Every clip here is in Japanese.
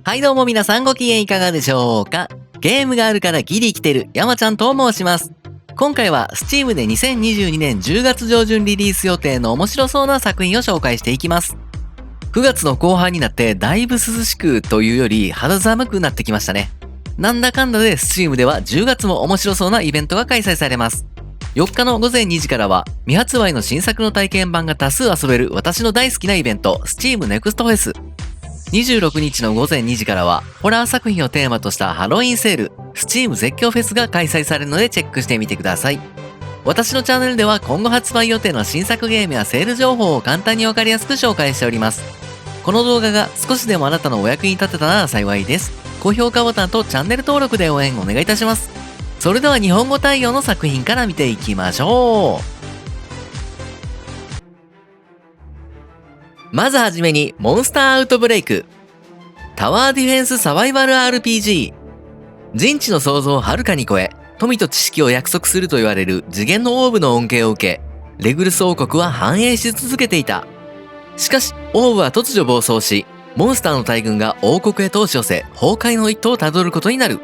はいどうも皆さんご機嫌いかがでしょうか。ゲームがあるからギリ生きてる山ちゃんと申します。今回は Steam で2022年10月上旬リリース予定の面白そうな作品を紹介していきます。9月の後半になってだいぶ涼しくというより肌寒くなってきましたね。なんだかんだで Steam では10月も面白そうなイベントが開催されます。4日の午前2時からは未発売の新作の体験版が多数遊べる私の大好きなイベント Steam Next Fest。26日の午前2時からはホラー作品をテーマとしたハロウィンセール Steam 絶叫フェスが開催されるのでチェックしてみてください。私のチャンネルでは今後発売予定の新作ゲームやセール情報を簡単にわかりやすく紹介しております。この動画が少しでもあなたのお役に立てたなら幸いです。高評価ボタンとチャンネル登録で応援お願いいたします。それでは日本語対応の作品から見ていきましょう。まずはじめにモンスターアウトブレイク。タワーディフェンスサバイバル RPG。人知の想像をはるかに超え、富と知識を約束すると言われる次元のオーブの恩恵を受け、レグルス王国は繁栄し続けていた。しかし、オーブは突如暴走し、モンスターの大軍が王国へ通し寄せ、崩壊の一途をたどることになる。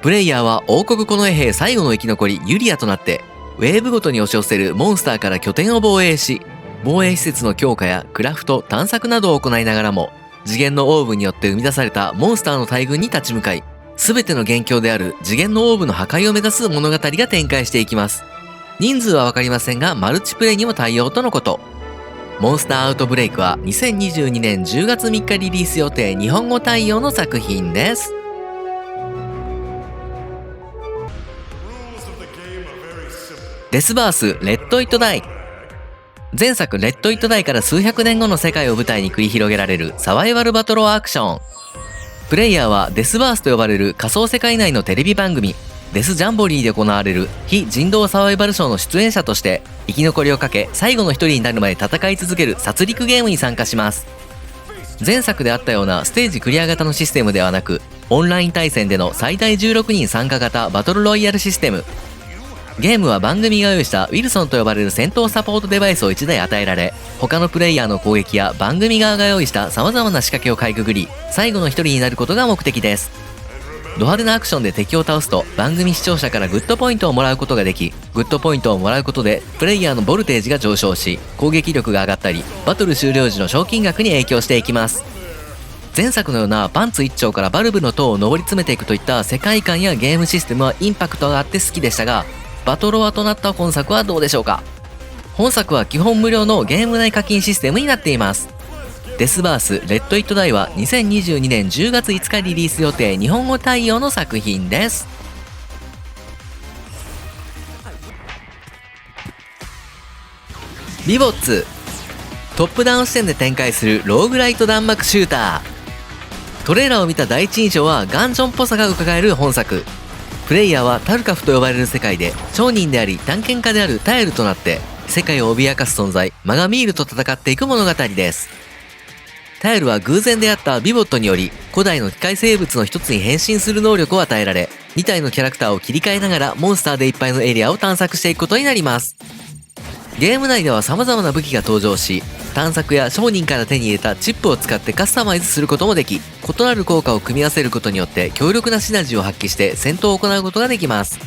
プレイヤーは王国近衛兵最後の生き残りユリアとなって、ウェーブごとに押し寄せるモンスターから拠点を防衛し、防衛施設の強化やクラフト、探索などを行いながらも、次元のオーブによって生み出されたモンスターの大軍に立ち向かい、全ての元凶である次元のオーブの破壊を目指す物語が展開していきます。人数はわかりませんが、マルチプレイにも対応とのこと。モンスターアウトブレイクは2022年10月3日リリース予定日本語対応の作品です。デスバースレッド・イット・ダイ。前作レッド・イット・ダイから数百年後の世界を舞台に繰り広げられるサバイバルバトルアクション。プレイヤーはデスバースと呼ばれる仮想世界内のテレビ番組デスジャンボリーで行われる非人道サバイバルショーの出演者として生き残りをかけ最後の一人になるまで戦い続ける殺戮ゲームに参加します。前作であったようなステージクリア型のシステムではなく、オンライン対戦での最大16人参加型バトルロイヤルシステム。ゲームは番組が用意したウィルソンと呼ばれる戦闘サポートデバイスを1台与えられ、他のプレイヤーの攻撃や番組側が用意した様々な仕掛けをかいくぐり、最後の一人になることが目的です。ド派手なアクションで敵を倒すと番組視聴者からグッドポイントをもらうことができ、グッドポイントをもらうことでプレイヤーのボルテージが上昇し、攻撃力が上がったり、バトル終了時の賞金額に影響していきます。前作のようなパンツ一丁からバルブの塔を上り詰めていくといった世界観やゲームシステムはインパクトがあって好きでしたが、バトロワとなった本作はどうでしょうか。本作は基本無料のゲーム内課金システムになっています。デスバースレッド・イット・ダイは2022年10月5日リリース予定日本語対応の作品です。ビボッツ。トップダウン視点で展開するローグライト弾幕シューター。トレーラーを見た第一印象はガンジョンっぽさが伺える本作。プレイヤーはタルカフと呼ばれる世界で商人であり探検家であるタエルとなって世界を脅かす存在マガミールと戦っていく物語です。タエルは偶然出会ったビボットにより古代の機械生物の一つに変身する能力を与えられ、2体のキャラクターを切り替えながらモンスターでいっぱいのエリアを探索していくことになります。ゲーム内では様々な武器が登場し、探索や商人から手に入れたチップを使ってカスタマイズすることもでき、異なる効果を組み合わせることによって強力なシナジーを発揮して戦闘を行うことができます。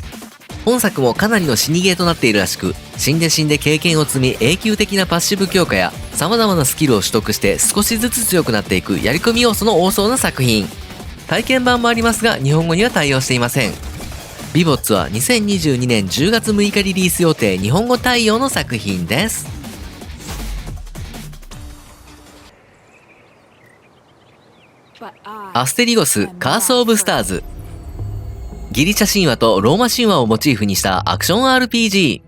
本作もかなりの死にゲーとなっているらしく、死んで経験を積み永久的なパッシブ強化や様々なスキルを取得して少しずつ強くなっていくやり込み要素の多そうな作品。体験版もありますが日本語には対応していません。ビボッツは2022年10月6日リリース予定日本語対応の作品です。アステリゴスカース・オブ・スターズ。ギリシャ神話とローマ神話をモチーフにしたアクション RPG。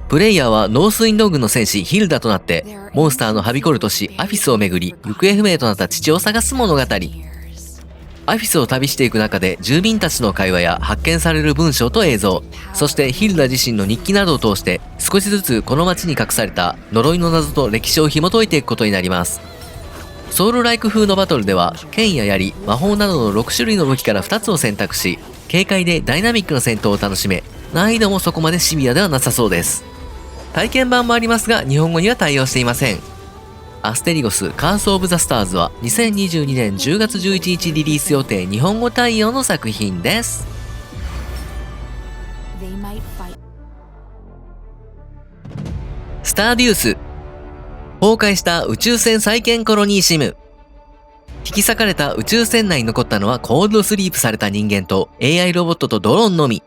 プレイヤーはノースウィンド軍の戦士ヒルダとなってモンスターのはびこる都市アフィスをめぐり行方不明となった父を探す物語。アフィスを旅していく中で住民たちの会話や発見される文章と映像、そしてヒルダ自身の日記などを通して少しずつこの街に隠された呪いの謎と歴史を紐解いていくことになります。ソウルライク風のバトルでは剣や槍、魔法などの6種類の武器から2つを選択し、軽快でダイナミックな戦闘を楽しめ、難易度もそこまでシビアではなさそうです。体験版もありますが日本語には対応していません。アステリゴスカースオブザスターズは2022年10月11日リリース予定日本語対応の作品です。スターデュース、崩壊した宇宙船再建コロニーシム。引き裂かれた宇宙船内に残ったのはコールドスリープされた人間と AI ロボットとドローンのみ。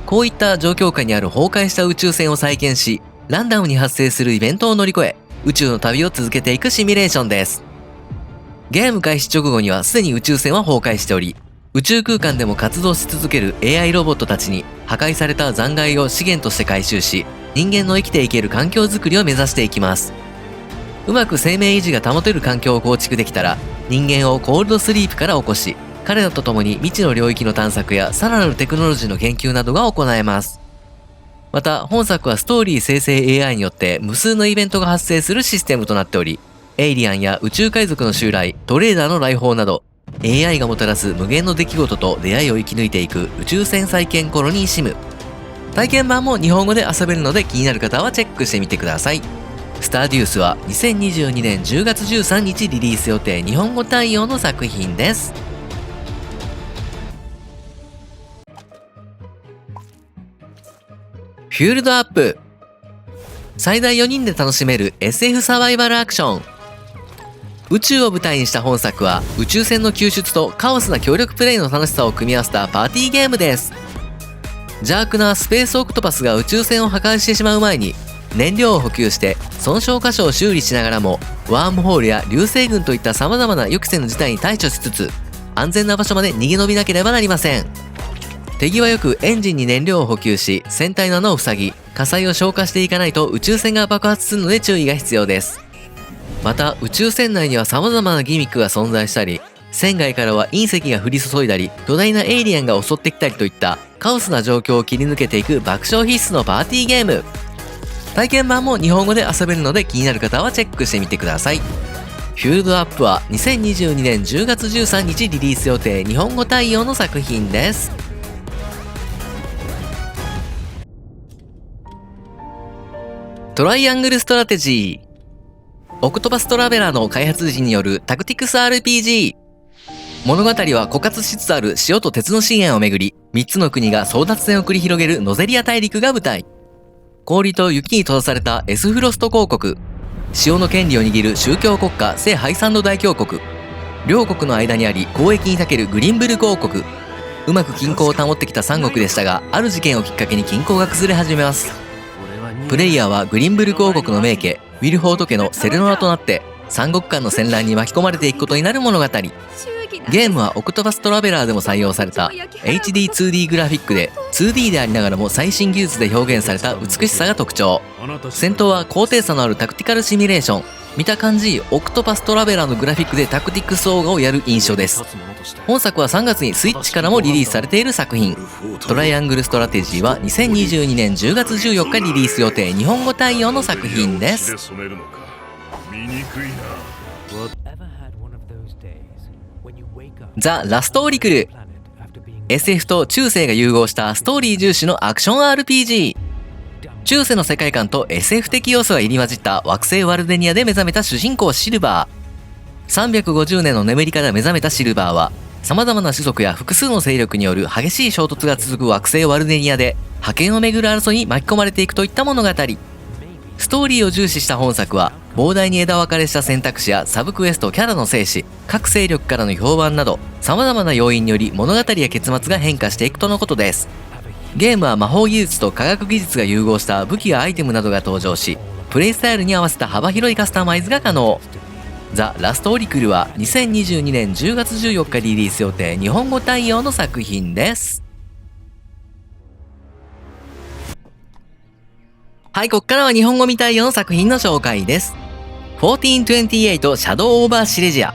こういった状況下にある崩壊した宇宙船を再建し、ランダムに発生するイベントを乗り越え、宇宙の旅を続けていくシミュレーションです。ゲーム開始直後にはすでに宇宙船は崩壊しており、宇宙空間でも活動し続ける AI ロボットたちに破壊された残骸を資源として回収し、人間の生きていける環境づくりを目指していきます。うまく生命維持が保てる環境を構築できたら、人間をコールドスリープから起こし、彼らと共に未知の領域の探索やさらなるテクノロジーの研究などが行えます。また、本作はストーリー生成 AI によって無数のイベントが発生するシステムとなっており、エイリアンや宇宙海賊の襲来、トレーダーの来訪など、AI がもたらす無限の出来事と出会いを生き抜いていく宇宙船再建コロニーシム。体験版も日本語で遊べるので気になる方はチェックしてみてください。スターデュースは2022年10月13日リリース予定日本語対応の作品です。フュールドアップ、最大4人で楽しめる SF サバイバルアクション。宇宙を舞台にした本作は宇宙船の救出とカオスな協力プレイの楽しさを組み合わせたパーティーゲームです。邪悪なスペースオクトパスが宇宙船を破壊してしまう前に燃料を補給して損傷箇所を修理しながらもワームホールや流星群といった様々な予期せぬ事態に対処しつつ安全な場所まで逃げ延びなければなりません。手際よくエンジンに燃料を補給し船体の穴を塞ぎ火災を消火していかないと宇宙船が爆発するので注意が必要です。また宇宙船内には様々なギミックが存在したり船外からは隕石が降り注いだり巨大なエイリアンが襲ってきたりといったカオスな状況を切り抜けていく爆笑必須のパーティーゲーム。体験版も日本語で遊べるので気になる方はチェックしてみてください。フュールドアップは2022年10月13日リリース予定日本語対応の作品です。トライアングルストラテジー、オクトパストラベラーの開発陣によるタクティクス RPG。物語は枯渇しつつある塩と鉄の資源をめぐり3つの国が争奪戦を繰り広げるノゼリア大陸が舞台。氷と雪に閉ざされたエスフロスト公国、塩の権利を握る宗教国家聖ハイサンド大教国、両国の間にあり交易に長けるグリンブルク王国。うまく均衡を保ってきた三国でしたが、ある事件をきっかけに均衡が崩れ始めます。プレイヤーはグリンブルク王国の名家ウィルフォート家のセレノラとなって三国間の戦乱に巻き込まれていくことになる物語。ゲームはオクトパストラベラーでも採用された HD2D グラフィックで 2D でありながらも最新技術で表現された美しさが特徴。戦闘は高低差のあるタクティカルシミュレーション。見た感じオクトパストラベラーのグラフィックでタクティクス動画をやる印象です。本作は3月にスイッチからもリリースされている作品。トライアングルストラテジーは2022年10月14日リリース予定日本語対応の作品です。ザ・ラストオリクル、 SF と中世が融合したストーリー重視のアクション RPG。 中世の世界観と SF 的要素が入り混じった惑星ワルデニアで目覚めた主人公シルバー。350年の眠りから目覚めたシルバーは様々な種族や複数の勢力による激しい衝突が続く惑星ワルデニアで覇権をめぐる争いに巻き込まれていくといった物語。ストーリーを重視した本作は膨大に枝分かれした選択肢やサブクエスト、キャラの生死、各勢力からの評判など様々な要因により物語や結末が変化していくとのことです。ゲームは魔法技術と科学技術が融合した武器やアイテムなどが登場し、プレイスタイルに合わせた幅広いカスタマイズが可能。ザ・ラストオリクルは2022年10月14日リリース予定日本語対応の作品です。はい、こっからは日本語未対応の作品の紹介です。1428シャドウオーバーシレジア。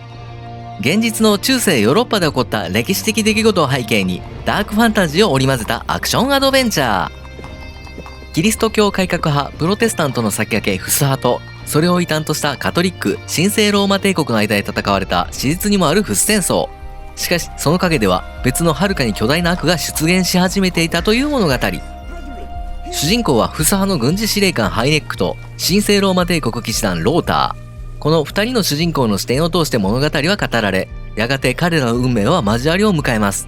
現実の中世ヨーロッパで起こった歴史的出来事を背景にダークファンタジーを織り交ぜたアクションアドベンチャー。キリスト教改革派プロテスタントの先駆けフス派とそれを異端としたカトリック神聖ローマ帝国の間で戦われた史実にもあるフス戦争。しかしその陰では別のはるかに巨大な悪が出現し始めていたという物語。主人公はフス派の軍事司令官ハイネックと神聖ローマ帝国騎士団ローター。この2人の主人公の視点を通して物語は語られ、やがて彼らの運命は交わりを迎えます。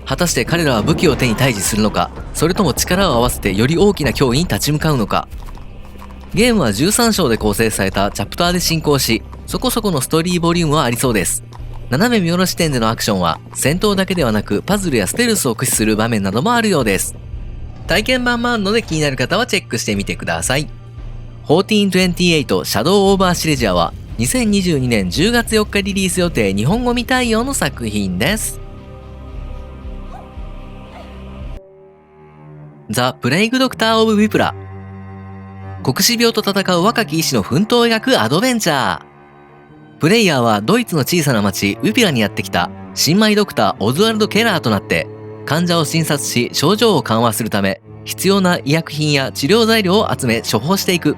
果たして彼らは武器を手に対峙するのか、それとも力を合わせてより大きな脅威に立ち向かうのか。ゲームは13章で構成されたチャプターで進行し、そこそこのストーリーボリュームはありそうです。斜め見下ろし点でのアクションは戦闘だけではなくパズルやステルスを駆使する場面などもあるようです。体験版もあるので気になる方はチェックしてみてください。1428シャドウオーバーシレジアは2022年10月4日リリース予定日本語未対応の作品です。ザ・プレイグ・ドクター・オブ・ウィプラ。黒死病と戦う若き医師の奮闘を描くアドベンチャー。プレイヤーはドイツの小さな町ウィピラにやってきた新米ドクターオズワルド・ケラーとなって患者を診察し症状を緩和するため必要な医薬品や治療材料を集め処方していく。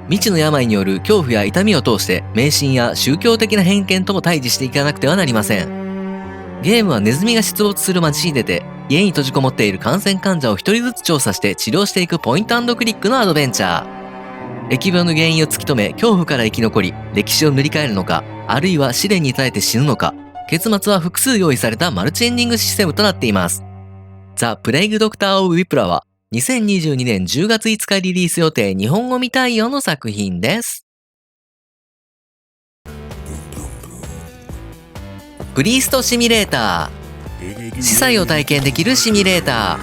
未知の病による恐怖や痛みを通して迷信や宗教的な偏見とも対峙していかなくてはなりません。ゲームはネズミが出没する街に出て家に閉じこもっている感染患者を一人ずつ調査して治療していくポイント&クリックのアドベンチャー。疫病の原因を突き止め恐怖から生き残り歴史を塗り替えるのか、あるいは試練に耐えて死ぬのか、結末は複数用意されたマルチエンディングシステムとなっています。ザ・プレイグ・ドクター・オブ・ウィプラは2022年10月5日リリース予定日本語未対応の作品です。プリーストシミュレーター。司祭を体験できるシミュレータ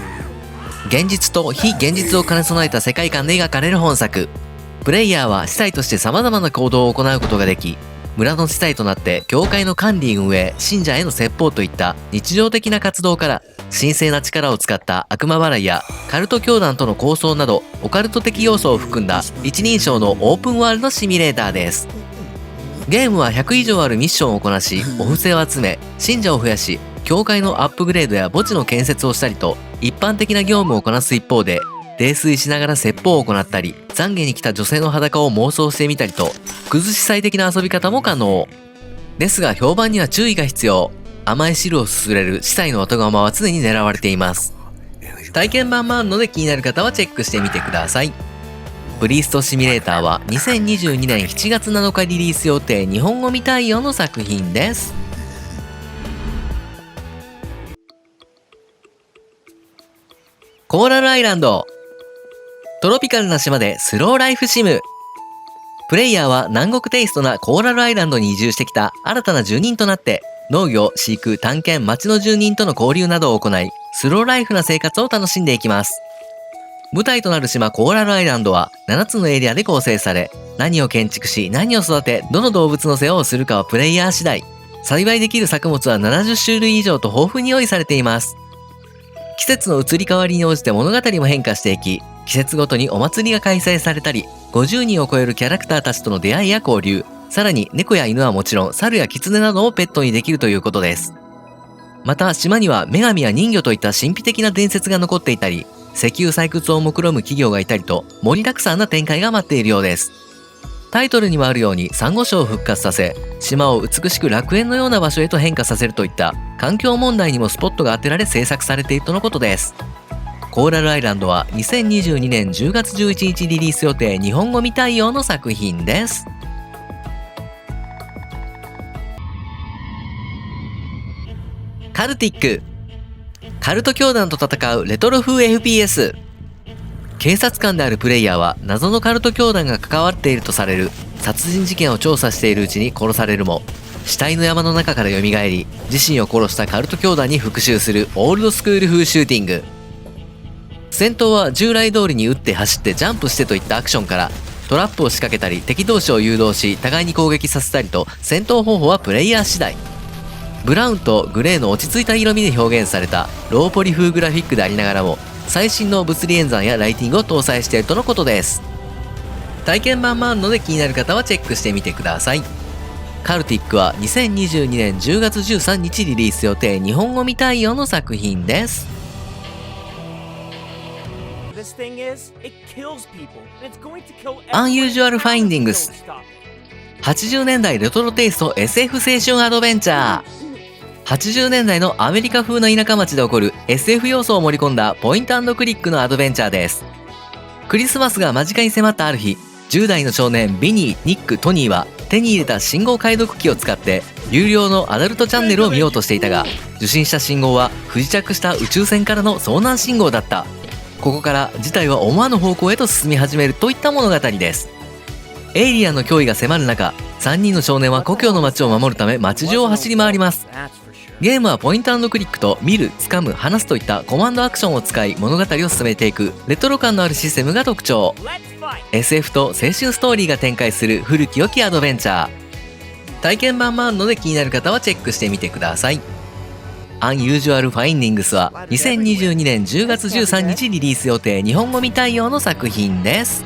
ー。現実と非現実を兼ね備えた世界観で描かれる本作。プレイヤーは司祭として様々な行動を行うことができ、村の司祭となって教会の管理運営、信者への説法といった日常的な活動から、神聖な力を使った悪魔払いやカルト教団との抗争などオカルト的要素を含んだ一人称のオープンワールドシミュレーターです。ゲームは100以上あるミッションをこなし、お布施を集め、信者を増やし、教会のアップグレードや墓地の建設をしたりと一般的な業務をこなす一方で、泥酔しながら説法を行ったり、懺悔に来た女性の裸を妄想してみたりと、崩し祭的な遊び方も可能。ですが評判には注意が必要。甘い汁をすすれる司祭の後釜は常に狙われています。体験版もあるので気になる方はチェックしてみてください。プリーストシミュレーターは2022年7月7日リリース予定日本語未対応の作品です。コーラルアイランド。トロピカルな島でスローライフシム。プレイヤーは南国テイストなコーラルアイランドに移住してきた新たな住人となって農業、飼育、探検、町の住人との交流などを行い、スローライフな生活を楽しんでいきます。舞台となる島コーラルアイランドは7つのエリアで構成され、何を建築し、何を育て、どの動物の世話をするかはプレイヤー次第。栽培できる作物は70種類以上と豊富に用意されています。季節の移り変わりに応じて物語も変化していき、季節ごとにお祭りが開催されたり、50人を超えるキャラクターたちとの出会いや交流、さらに猫や犬はもちろん猿や狐などもペットにできるということです。また島には女神や人魚といった神秘的な伝説が残っていたり、石油採掘を目論む企業がいたりと盛りだくさんな展開が待っているようです。タイトルにもあるようにサンゴ礁を復活させ、島を美しく楽園のような場所へと変化させるといった環境問題にもスポットが当てられ制作されているとのことです。コーラルアイランドは2022年10月11日リリース予定日本語未対応の作品です。カルティック。カルト教団と戦うレトロ風 FPS。警察官であるプレイヤーは謎のカルト教団が関わっているとされる殺人事件を調査しているうちに殺されるも、死体の山の中から蘇り自身を殺したカルト教団に復讐するオールドスクール風シューティング。戦闘は従来通りに撃って走ってジャンプしてといったアクションから、トラップを仕掛けたり敵同士を誘導し互いに攻撃させたりと戦闘方法はプレイヤー次第。ブラウンとグレーの落ち着いた色味で表現されたローポリ風グラフィックでありながらも、最新の物理演算やライティングを搭載しているとのことです。体験版もあるので気になる方はチェックしてみてください。カルティックは2022年10月13日リリース予定日本語未対応の作品です。アンユージュアルファインディングス。80年代レトロテイスト SF 青春アドベンチャー。80年代のアメリカ風な田舎町で起こる SF 要素を盛り込んだポイント&クリックのアドベンチャーです。クリスマスが間近に迫ったある日、10代の少年ビニー、ニック、トニーは手に入れた信号解読機を使って有料のアダルトチャンネルを見ようとしていたが、受信した信号は不時着した宇宙船からの遭難信号だった。ここから事態は思わぬ方向へと進み始めるといった物語です。エイリアンの脅威が迫る中、3人の少年は故郷の街を守るため街中を走り回ります。ゲームはポイント&クリックと見る、掴む、離すといったコマンドアクションを使い物語を進めていくレトロ感のあるシステムが特徴。 SF と青春ストーリーが展開する古き良きアドベンチャー。体験版もあるので気になる方はチェックしてみてください。Unusual Findings は2022年10月13日リリース予定日本語未対応の作品です。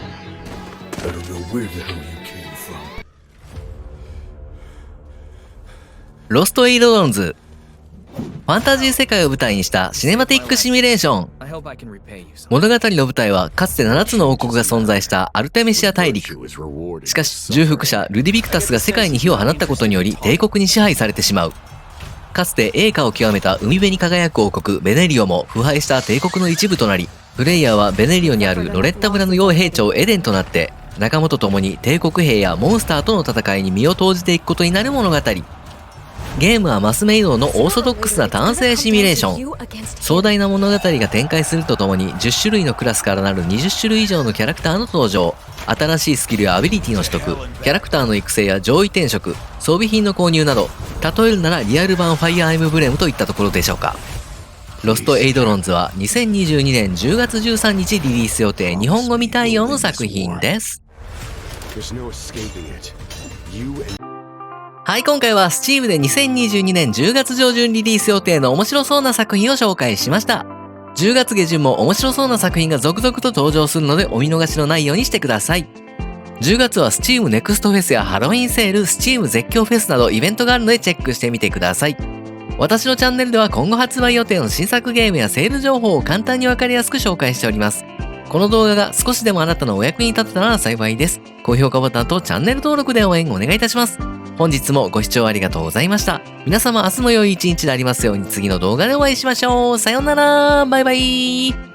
ロストエイドドロンズ。ファンタジー世界を舞台にしたシネマティックシミュレーション。物語の舞台はかつて7つの王国が存在したアルテミシア大陸。しかし重複者ルディビクタスが世界に火を放ったことにより帝国に支配されてしまう。かつて栄華を極めた海辺に輝く王国ベネリオも腐敗した帝国の一部となり、プレイヤーはベネリオにあるロレッタ村の傭兵長エデンとなって仲間と共に帝国兵やモンスターとの戦いに身を投じていくことになる物語。ゲームはマスメイドのオーソドックスな単性シミュレーション。壮大な物語が展開するとともに10種類のクラスからなる20種類以上のキャラクターの登場。新しいスキルやアビリティの取得、キャラクターの育成や上位転職、装備品の購入など、例えるならリアル版ファイアーエムブレムといったところでしょうか。ロストエイドロンズは2022年10月13日リリース予定日本語未対応の作品です。はい、今回は Steam で2022年10月上旬リリース予定の面白そうな作品を紹介しました。10月下旬も面白そうな作品が続々と登場するのでお見逃しのないようにしてください。10月は Steam Next Fest やハロウィンセール、Steam 絶叫フェスなどイベントがあるのでチェックしてみてください。私のチャンネルでは今後発売予定の新作ゲームやセール情報を簡単にわかりやすく紹介しております。この動画が少しでもあなたのお役に立てたなら幸いです。高評価ボタンとチャンネル登録で応援お願いいたします。本日もご視聴ありがとうございました。皆様明日も良い一日でありますように次の動画でお会いしましょう。さようなら。バイバイ。